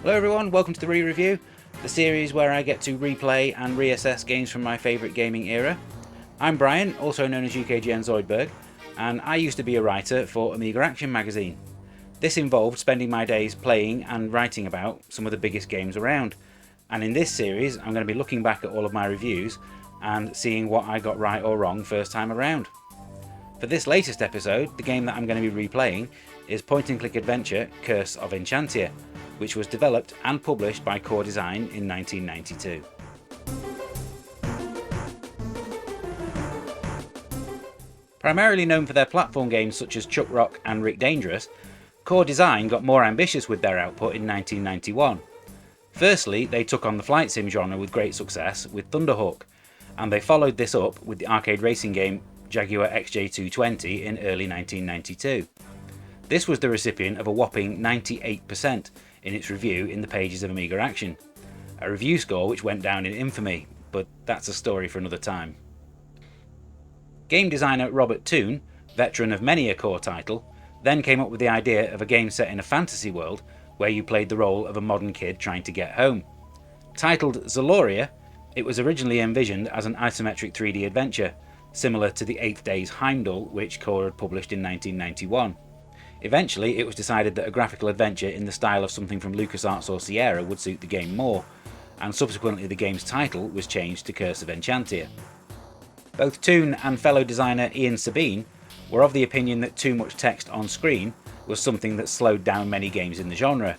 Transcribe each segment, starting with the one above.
Hello everyone, welcome to the Re-Review, the series where I get to replay and reassess games from my favourite gaming era. I'm Brian, also known as UKGN Zoidberg, and I used to be a writer for Amiga Action magazine. This involved spending my days playing and writing about some of the biggest games around, and in this series I'm going to be looking back at all of my reviews and seeing what I got right or wrong first time around. For this latest episode, the game that I'm going to be replaying is point-and-click adventure Curse of Enchantia, which was developed and published by Core Design in 1992. Primarily known for their platform games such as Chuck Rock and Rick Dangerous, Core Design got more ambitious with their output in 1991. Firstly, they took on the flight sim genre with great success with Thunderhawk, and they followed this up with the arcade racing game Jaguar XJ220 in early 1992. This was the recipient of a whopping 98% in its review in the pages of Amiga Action, a review score which went down in infamy, but that's a story for another time. Game designer Robert Toon, veteran of many a Core title, then came up with the idea of a game set in a fantasy world where you played the role of a modern kid trying to get home. Titled Zaloria, it was originally envisioned as an isometric 3D adventure, similar to the 8th Days Heimdall which Core had published in 1991. Eventually, it was decided that a graphical adventure in the style of something from LucasArts or Sierra would suit the game more, and subsequently the game's title was changed to Curse of Enchantia. Both Toon and fellow designer Ian Sabine were of the opinion that too much text on screen was something that slowed down many games in the genre,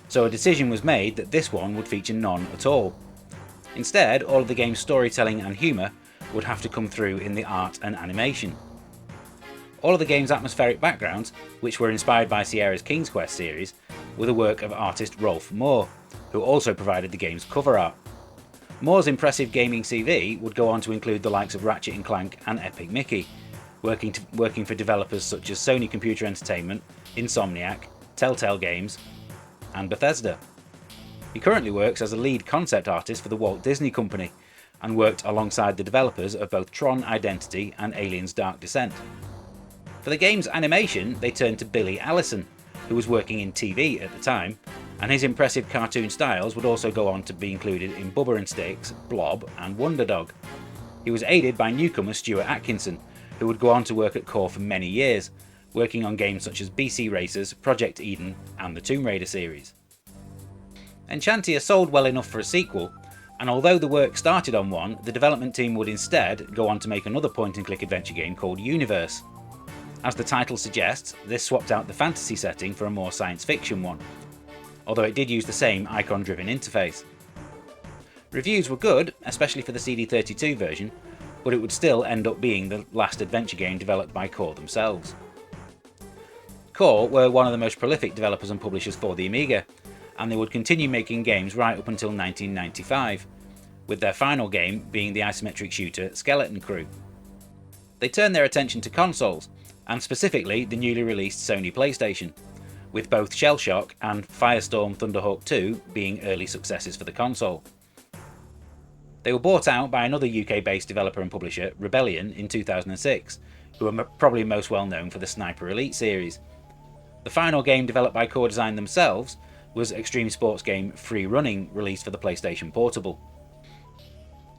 so a decision was made that this one would feature none at all. Instead, all of the game's storytelling and humour would have to come through in the art and animation. All of the game's atmospheric backgrounds, which were inspired by Sierra's King's Quest series, were the work of artist Rolf Moore, who also provided the game's cover art. Moore's impressive gaming CV would go on to include the likes of Ratchet & Clank and Epic Mickey, working for developers such as Sony Computer Entertainment, Insomniac, Telltale Games, and Bethesda. He currently works as a lead concept artist for the Walt Disney Company, and worked alongside the developers of both Tron Identity and Aliens Dark Descent. For the game's animation, they turned to Billy Allison, who was working in TV at the time, and his impressive cartoon styles would also go on to be included in Bubba and Sticks, Blob, and Wonder Dog. He was aided by newcomer Stuart Atkinson, who would go on to work at Core for many years, working on games such as BC Racers, Project Eden, and the Tomb Raider series. Enchantia sold well enough for a sequel, and although the work started on one, the development team would instead go on to make another point-and-click adventure game called Universe. As the title suggests, this swapped out the fantasy setting for a more science fiction one, although it did use the same icon-driven interface. Reviews were good, especially for the CD32 version, but it would still end up being the last adventure game developed by Core themselves. Core were one of the most prolific developers and publishers for the Amiga, and they would continue making games right up until 1995, with their final game being the isometric shooter Skeleton Crew. They turned their attention to consoles, and specifically the newly released Sony PlayStation, with both Shellshock and Firestorm Thunderhawk 2 being early successes for the console. They were bought out by another UK-based developer and publisher, Rebellion, in 2006, who are probably most well known for the Sniper Elite series. The final game developed by Core Design themselves was extreme sports game Free Running, released for the PlayStation Portable.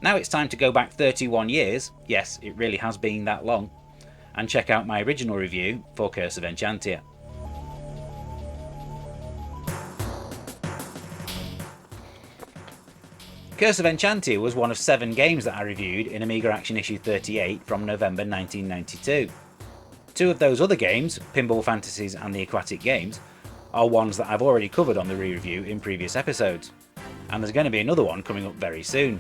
Now it's time to go back 31 years, yes, it really has been that long, and check out my original review for Curse of Enchantia. Curse of Enchantia was one of 7 games that I reviewed in Amiga Action issue 38 from November 1992. 2 of those other games, Pinball Fantasies and the Aquatic Games, are ones that I've already covered on the re-review in previous episodes, and there's going to be another one coming up very soon.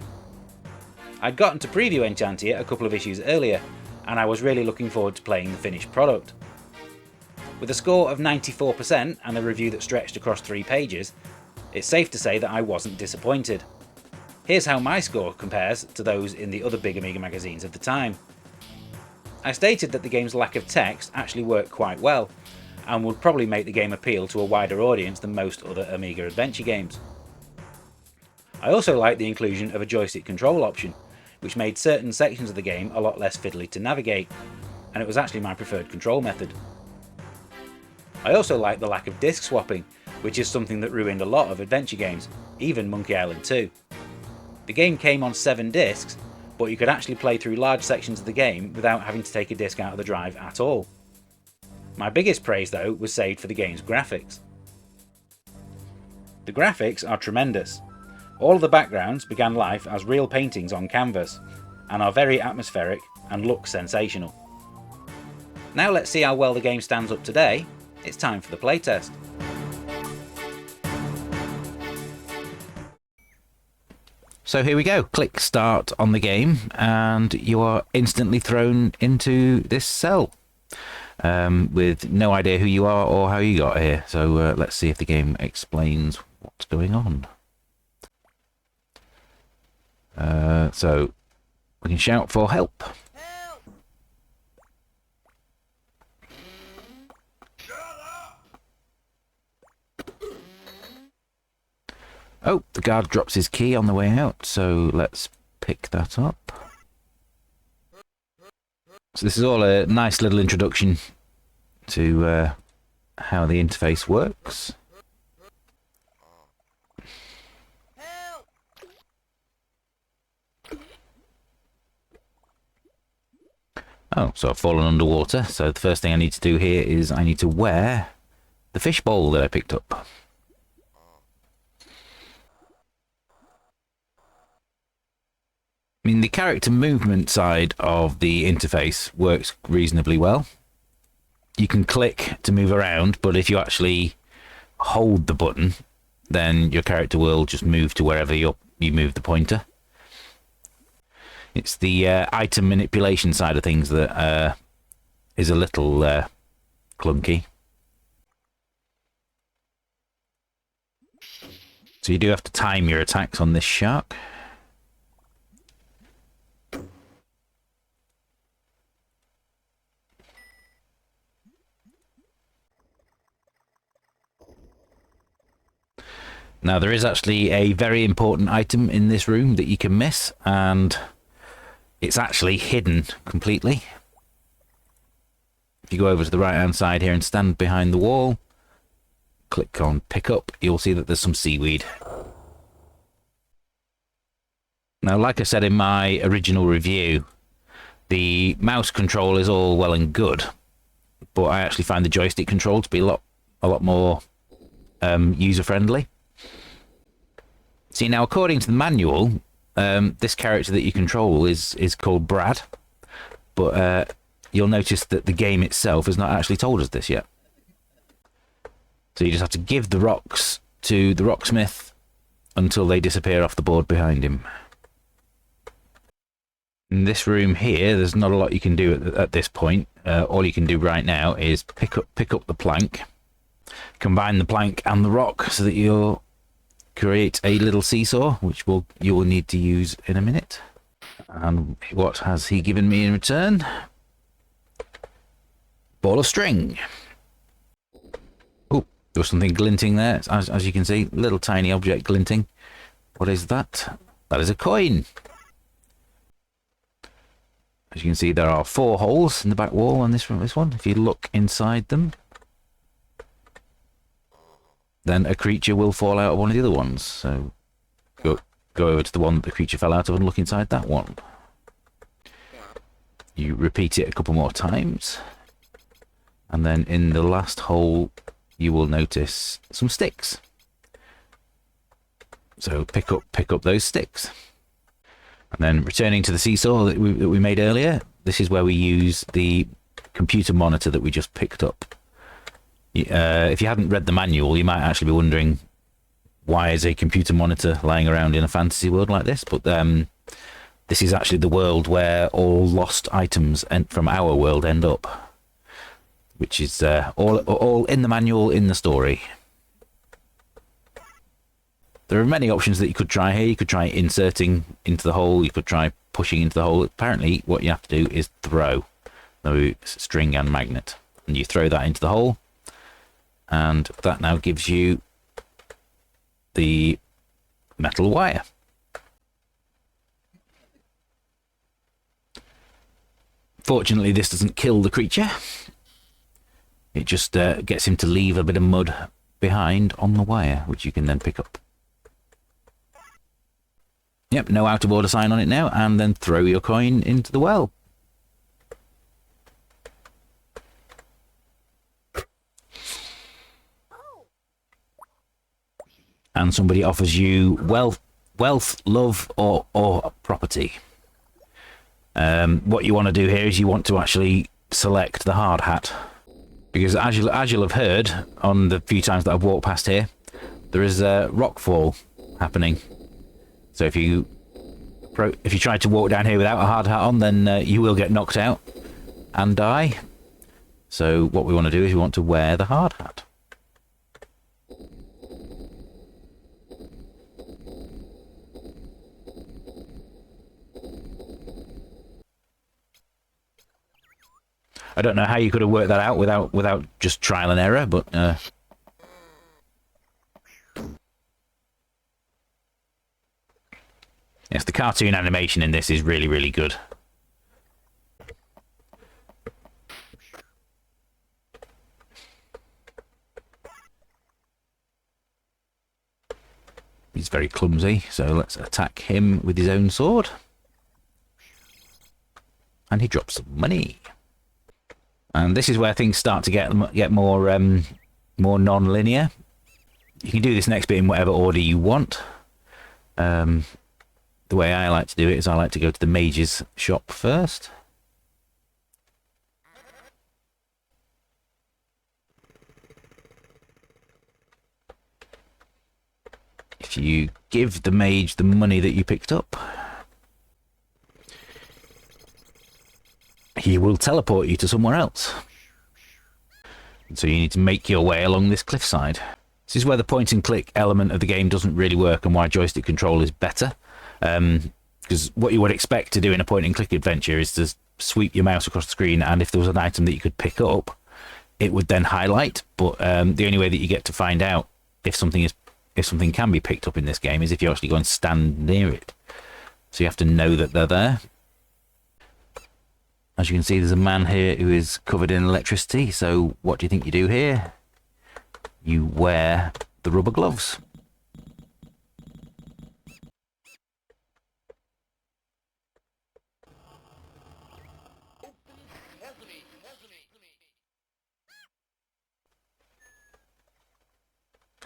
I'd gotten to preview Enchantia a couple of issues earlier, and I was really looking forward to playing the finished product. With a score of 94% and a review that stretched across 3 pages, it's safe to say that I wasn't disappointed. Here's how my score compares to those in the other big Amiga magazines of the time. I stated that the game's lack of text actually worked quite well, and would probably make the game appeal to a wider audience than most other Amiga adventure games. I also liked the inclusion of a joystick control option, which made certain sections of the game a lot less fiddly to navigate, and it was actually my preferred control method. I also liked the lack of disc swapping, which is something that ruined a lot of adventure games, even Monkey Island 2. The game came on 7 discs, but you could actually play through large sections of the game without having to take a disc out of the drive at all. My biggest praise though was saved for the game's graphics. The graphics are tremendous. All of the backgrounds began life as real paintings on canvas, and are very atmospheric and look sensational. Now let's see how well the game stands up today. It's time for the playtest. So here we go, click start on the game and you are instantly thrown into this cell with no idea who you are or how you got here. So let's see if the game explains what's going on. So we can shout for help. Oh, the guard drops his key on the way out, so let's pick that up. So this is all a nice little introduction to how the interface works. Oh, so I've fallen underwater, so the first thing I need to do here is I need to wear the fish bowl that I picked up. I mean, the character movement side of the interface works reasonably well. You can click to move around, but if you actually hold the button, then your character will just move to wherever you move the pointer. It's the item manipulation side of things that is a little clunky. So you do have to time your attacks on this shark. Now there is actually a very important item in this room that you can miss, and it's actually hidden completely. If you go over to the right hand side here and stand behind the wall, click on pick up, you'll see that there's some seaweed. Now, like I said in my original review, the mouse control is all well and good, but I actually find the joystick control to be a lot more user friendly. See, now according to the manual, this character that you control is called Brad, but you'll notice that the game itself has not actually told us this yet. So you just have to give the rocks to the rocksmith until they disappear off the board behind him. In this room here, there's not a lot you can do at this point. All you can do right now is pick up the plank, combine the plank and the rock so that you'll create a little seesaw, which you will need to use in a minute. And what has he given me in return? Ball of string. Oh, there was something glinting there, as you can see, little tiny object glinting. What is that? That is a coin. As you can see, there are 4 holes in the back wall on this one. If you look inside them, then a creature will fall out of one of the other ones. So go over to the one that the creature fell out of and look inside that one. You repeat it a couple more times, and then in the last hole you will notice some sticks. So pick up those sticks. And then returning to the seesaw that we made earlier, this is where we use the computer monitor that we just picked up. If you hadn't read the manual, you might actually be wondering, why is a computer monitor lying around in a fantasy world like this? But this is actually the world where all lost items from our world end up, which is all in the manual, in the story. There are many options that you could try here. You could try inserting into the hole. You could try pushing into the hole. Apparently, what you have to do is throw the string and magnet. And you throw that into the hole. And that now gives you the metal wire. Fortunately, this doesn't kill the creature. It just gets him to leave a bit of mud behind on the wire, which you can then pick up. Yep, no out of order sign on it now, and then throw your coin into the well. And somebody offers you wealth, love, or property. What you want to do here is you want to actually select the hard hat, because as you'll have heard on the few times that I've walked past here, there is a rockfall happening. So if you try to walk down here without a hard hat on, then you will get knocked out and die. So what we want to do is we want to wear the hard hat. I don't know how you could have worked that out without just trial and error, but yes, the cartoon animation in this is really, really good. He's very clumsy, so let's attack him with his own sword. And he drops some money. And this is where things start to get more more non-linear. You can do this next bit in whatever order you want. The way I like to do it is I like to go to the mage's shop first. If you give the mage the money that you picked up, he will teleport you to somewhere else. So you need to make your way along this cliffside. This is where the point and click element of the game doesn't really work, and why joystick control is better. Because what you would expect to do in a point and click adventure is to sweep your mouse across the screen, and if there was an item that you could pick up, it would then highlight. But the only way that you get to find out if something can be picked up in this game is if you actually go and stand near it. So you have to know that they're there. As you can see, there's a man here who is covered in electricity. So what do you think you do here? You wear the rubber gloves.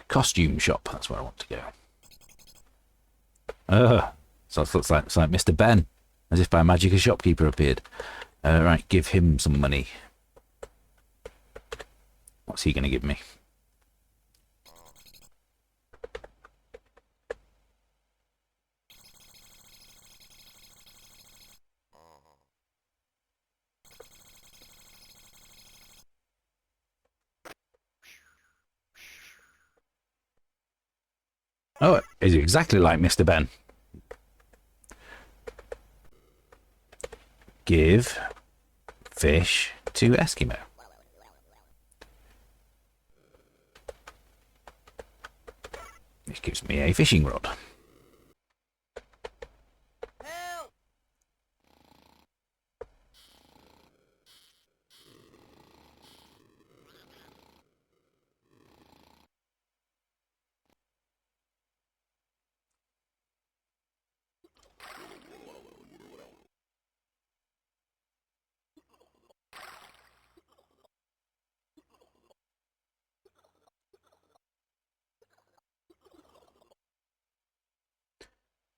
Costume shop, that's where I want to go. So it looks like Mr. Ben. As if by magic a shopkeeper appeared. Right, give him some money. What's he going to give me? Oh, it's exactly like Mr. Ben. Give fish to Eskimo. This gives me a fishing rod.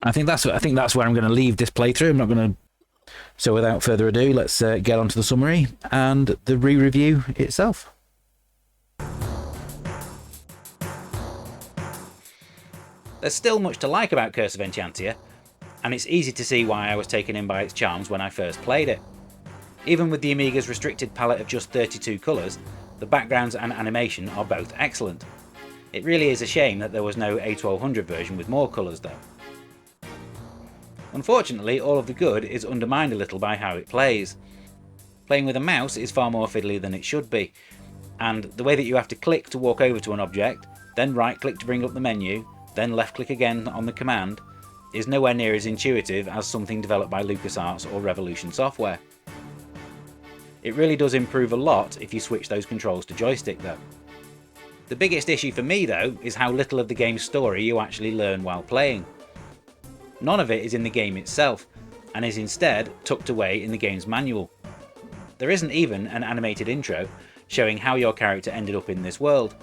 I think that's where I'm going to leave this playthrough. I'm not going to. So without further ado, let's get on to the summary and the re-review itself. There's still much to like about Curse of Enchantia, and it's easy to see why I was taken in by its charms when I first played it. Even with the Amiga's restricted palette of just 32 colours, the backgrounds and animation are both excellent. It really is a shame that there was no A1200 version with more colours though. Unfortunately, all of the good is undermined a little by how it plays. Playing with a mouse is far more fiddly than it should be, and the way that you have to click to walk over to an object, then right click to bring up the menu, then left click again on the command, is nowhere near as intuitive as something developed by LucasArts or Revolution Software. It really does improve a lot if you switch those controls to joystick though. The biggest issue for me though is how little of the game's story you actually learn while playing. None of it is in the game itself, and is instead tucked away in the game's manual. There isn't even an animated intro showing how your character ended up in this world.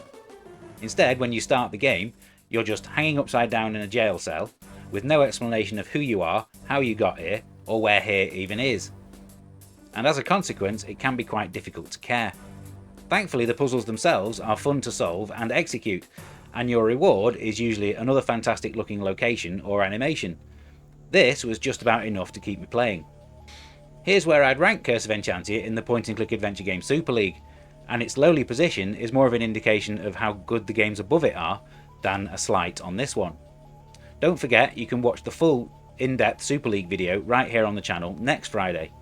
Instead, when you start the game, you're just hanging upside down in a jail cell, with no explanation of who you are, how you got here, or where here even is. And as a consequence, it can be quite difficult to care. Thankfully, the puzzles themselves are fun to solve and execute, and your reward is usually another fantastic looking location or animation. This was just about enough to keep me playing. Here's where I'd rank Curse of Enchantia in the point-and-click adventure game Super League, and its lowly position is more of an indication of how good the games above it are than a slight on this one. Don't forget you can watch the full in-depth Super League video right here on the channel next Friday.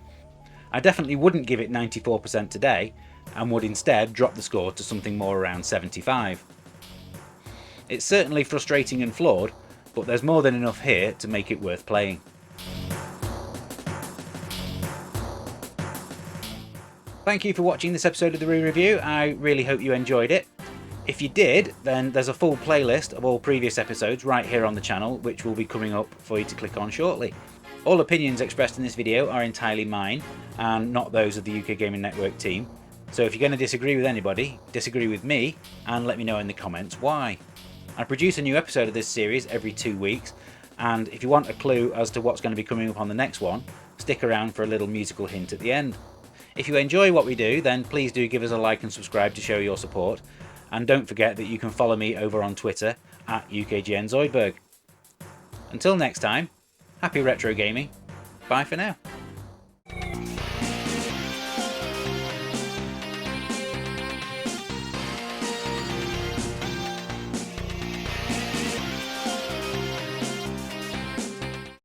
I definitely wouldn't give it 94% today, and would instead drop the score to something more around 75. It's certainly frustrating and flawed, but there's more than enough here to make it worth playing. Thank you for watching this episode of the re-review. I really hope you enjoyed it. If you did, then there's a full playlist of all previous episodes right here on the channel, which will be coming up for you to click on shortly. All opinions expressed in this video are entirely mine, and not those of the UK Gaming Network team. So if you're going to disagree with anybody, disagree with me, and let me know in the comments why. I produce a new episode of this series every 2 weeks, and if you want a clue as to what's going to be coming up on the next one, stick around for a little musical hint at the end. If you enjoy what we do, then please do give us a like and subscribe to show your support, and don't forget that you can follow me over on Twitter at UKGNZoidberg. Until next time, happy retro gaming, bye for now.